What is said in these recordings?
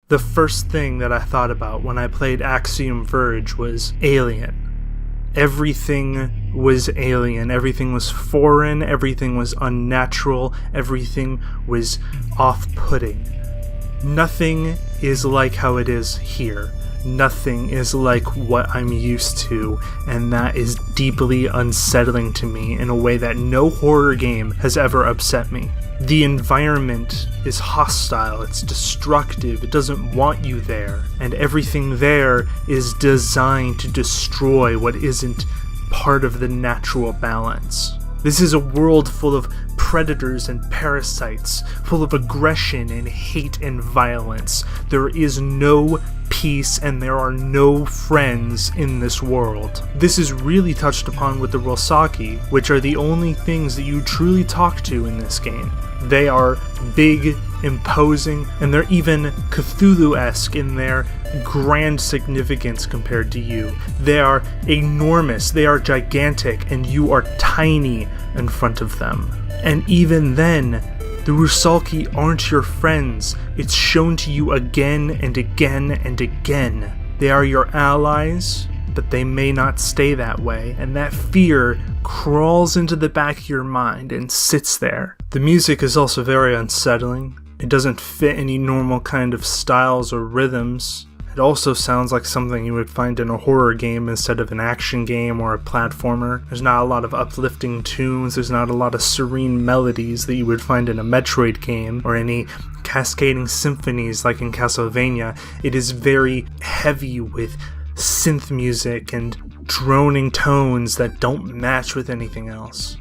The first thing that I thought about when I played Axiom Verge was alien. Everything was alien, everything was foreign, everything was unnatural, everything was off-putting. Nothing is like how it is here. Nothing is like what I'm used to, and that is deeply unsettling to me in a way that no horror game has ever upset me. The environment is hostile, it's destructive, it doesn't want you there, and everything there is designed to destroy what isn't part of the natural balance. This is a world full of predators and parasites, full of aggression and hate and violence. There is no peace and there are no friends in this world. This is really touched upon with the Rosaki, which are the only things that you truly talk to in this game. They are big, imposing, and they're even Cthulhu-esque in their grand significance compared to you. They are enormous, they are gigantic, and you are tiny in front of them. And even then, the Rosaki aren't your friends. It's shown to you again and again and again. They are your allies, but they may not stay that way, and that fear crawls into the back of your mind and sits there. The music is also very unsettling. It doesn't fit any normal kind of styles or rhythms. It also sounds like something you would find in a horror game instead of an action game or a platformer. There's not a lot of uplifting tunes, there's not a lot of serene melodies that you would find in a Metroid game or any cascading symphonies like in Castlevania. It is very heavy with synth music and droning tones that don't match with anything else.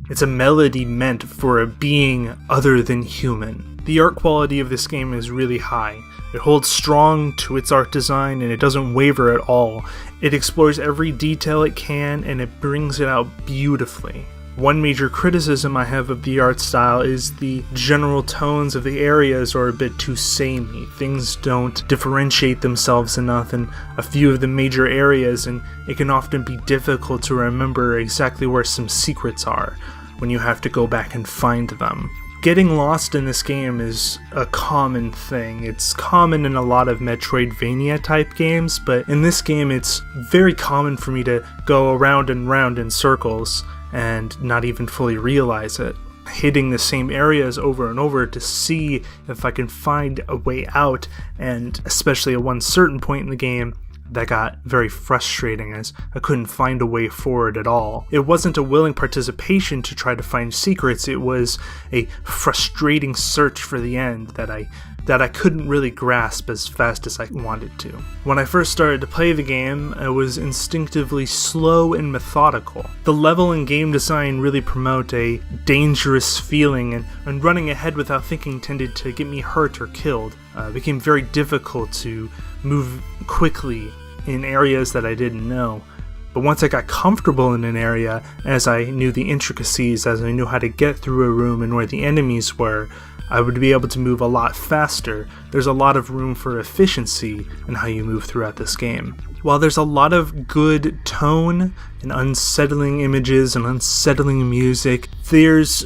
It's a melody meant for a being other than human. The art quality of this game is really high. It holds strong to its art design and it doesn't waver at all. It explores every detail it can and it brings it out beautifully. One major criticism I have of the art style is the general tones of the areas are a bit too samey. Things don't differentiate themselves enough in a few of the major areas, and it can often be difficult to remember exactly where some secrets are when you have to go back and find them. Getting lost in this game is a common thing. It's common in a lot of Metroidvania type games, but in this game it's very common for me to go around and round in circles and not even fully realize it. Hitting the same areas over and over to see if I can find a way out, and especially at one certain point in the game, that got very frustrating as I couldn't find a way forward at all. It wasn't a willing participation to try to find secrets, it was a frustrating search for the end that I couldn't really grasp as fast as I wanted to. When I first started to play the game, I was instinctively slow and methodical. The level and game design really promote a dangerous feeling, and running ahead without thinking tended to get me hurt or killed. It became very difficult to move quickly in areas that I didn't know. But once I got comfortable in an area, as I knew the intricacies, as I knew how to get through a room and where the enemies were, I would be able to move a lot faster. There's a lot of room for efficiency in how you move throughout this game. While there's a lot of good tone and unsettling images and unsettling music, there's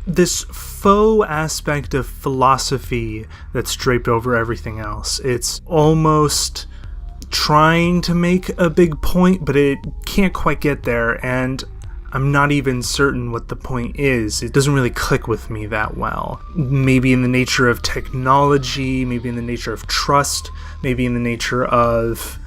this faux aspect of philosophy that's draped over everything else. It's almost trying to make a big point, but it can't quite get there, and I'm not even certain what the point is. It doesn't really click with me that well. Maybe in the nature of technology, maybe in the nature of trust, maybe in the nature of...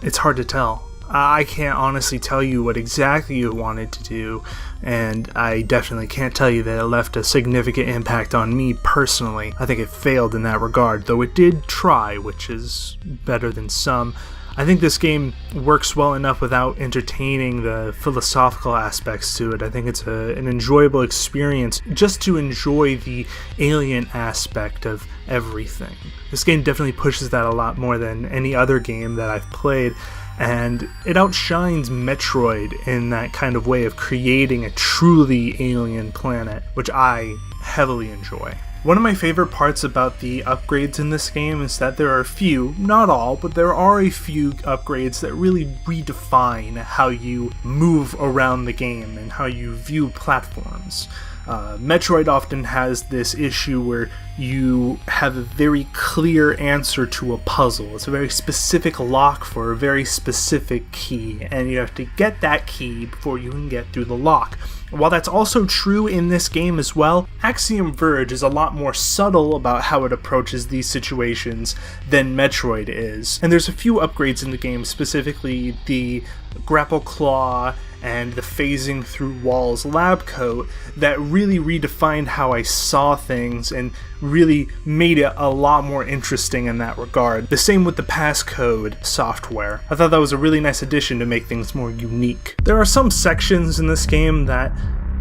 It's hard to tell. I can't honestly tell you what exactly you wanted to do, and I definitely can't tell you that it left a significant impact on me personally. I think it failed in that regard, though it did try, which is better than some. I think this game works well enough without entertaining the philosophical aspects to it. I think it's an enjoyable experience just to enjoy the alien aspect of everything. This game definitely pushes that a lot more than any other game that I've played, and it outshines Metroid in that kind of way of creating a truly alien planet, which I heavily enjoy. One of my favorite parts about the upgrades in this game is that there are a few, not all, but there are a few upgrades that really redefine how you move around the game and how you view platforms. Metroid often has this issue where you have a very clear answer to a puzzle. It's a very specific lock for a very specific key, and you have to get that key before you can get through the lock. While that's also true in this game as well, Axiom Verge is a lot more subtle about how it approaches these situations than Metroid is. And there's a few upgrades in the game, specifically the grapple claw and the phasing through walls lab coat, that really redefined how I saw things and really made it a lot more interesting in that regard. The same with the passcode software. I thought that was a really nice addition to make things more unique. There are some sections in this game that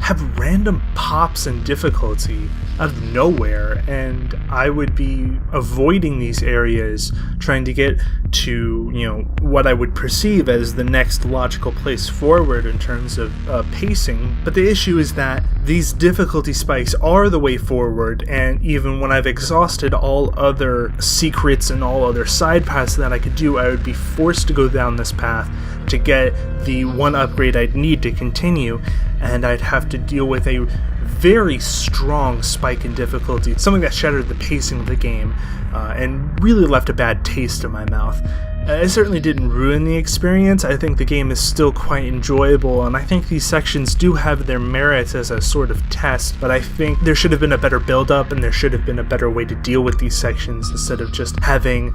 have random pops and difficulty out of nowhere, and I would be avoiding these areas trying to get to, what I would perceive as the next logical place forward in terms of pacing. But the issue is that these difficulty spikes are the way forward, and even when I've exhausted all other secrets and all other side paths that I could do, I would be forced to go down this path to get the one upgrade I'd need to continue, and I'd have to deal with a very strong spike in difficulty, something that shattered the pacing of the game and really left a bad taste in my mouth. It certainly didn't ruin the experience. I think the game is still quite enjoyable, and I think these sections do have their merits as a sort of test, but I think there should have been a better build-up, and there should have been a better way to deal with these sections instead of just having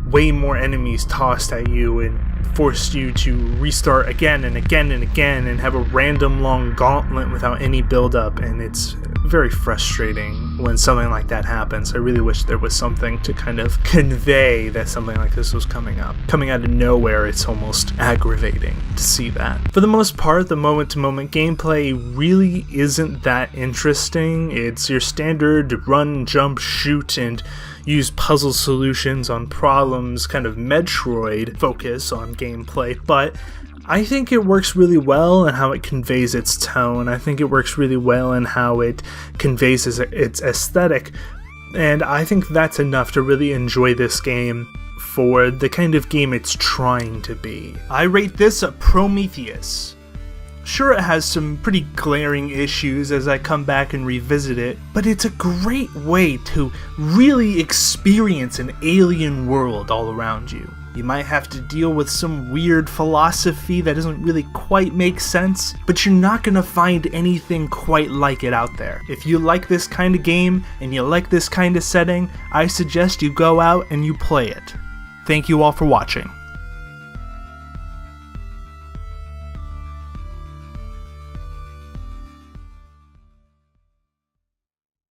way more enemies tossed at you and forced you to restart again and again and again and have a random long gauntlet without any build-up, and it's very frustrating when something like that happens. I really wish there was something to kind of convey that something like this was coming up. Coming out of nowhere, it's almost aggravating to see that. For the most part, the moment-to-moment gameplay really isn't that interesting. It's your standard run, jump, shoot, and use puzzle solutions on problems, kind of Metroid focus on gameplay, but I think it works really well in how it conveys its tone. I think it works really well in how it conveys its aesthetic, and I think that's enough to really enjoy this game for the kind of game it's trying to be. I rate this a Prometheus. Sure, it has some pretty glaring issues as I come back and revisit it, but it's a great way to really experience an alien world all around you. You might have to deal with some weird philosophy that doesn't really quite make sense, but you're not gonna find anything quite like it out there. If you like this kind of game and you like this kind of setting, I suggest you go out and you play it. Thank you all for watching.